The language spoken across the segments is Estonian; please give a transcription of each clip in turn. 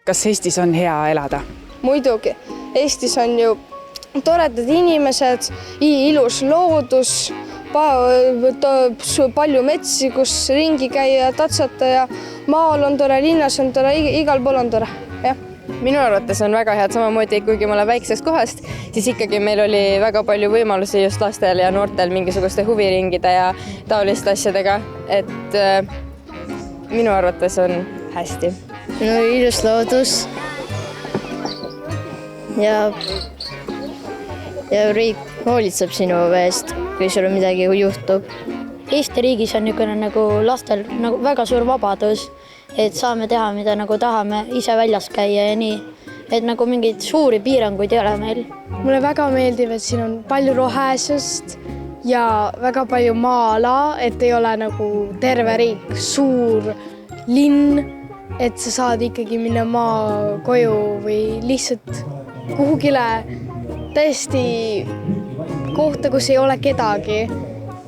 Kas Eestis on hea elada? Muidugi. Eestis on ju toredad inimesed, ilus loodus, palju metsi, kus ringi käia, tatsata ja maal on tore, linnas on tore, igal pool on tore. Ja. Minu arvates on väga head, samamoodi kuigi ma olen väiksest kohast, siis ikkagi meil oli väga palju võimalusi just lastel ja noortel mingisuguste huviringide ja taoliste asjadega, et minu arvates on hästi. No ilus loodus ja riik hoolitseb sinu eest, kui sul midagi juhtub. Eesti riigis on niisugune nagu lastel nagu väga suur vabadus, et saame teha, mida nagu tahame, ise väljas käia ja nii. Et nagu mingeid suuri piiranguid ei ole meil. Mulle väga meeldib, et siin on palju rohesust ja väga palju maa-ala, et ei ole nagu terve riik, suur linn, et sa saad ikkagi minna maakoju või lihtsalt kuhugile täiesti kohta, kus ei ole kedagi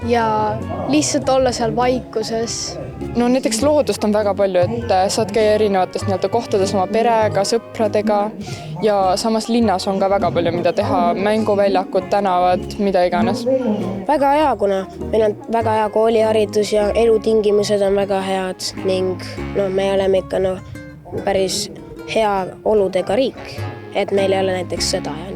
ja lihtsalt olla seal vaikuses. No näiteks loodust on väga palju, et saad käia erinevates kohtades oma perega, sõpradega ja samas linnas on ka väga palju, mida teha, mänguväljakud, tänavad, mida iganes. Väga hea, kuna meil on väga hea kooliharidus ja elutingimused on väga head ning me oleme ikka päris hea oludega riik, et meil ei ole näiteks sõda ja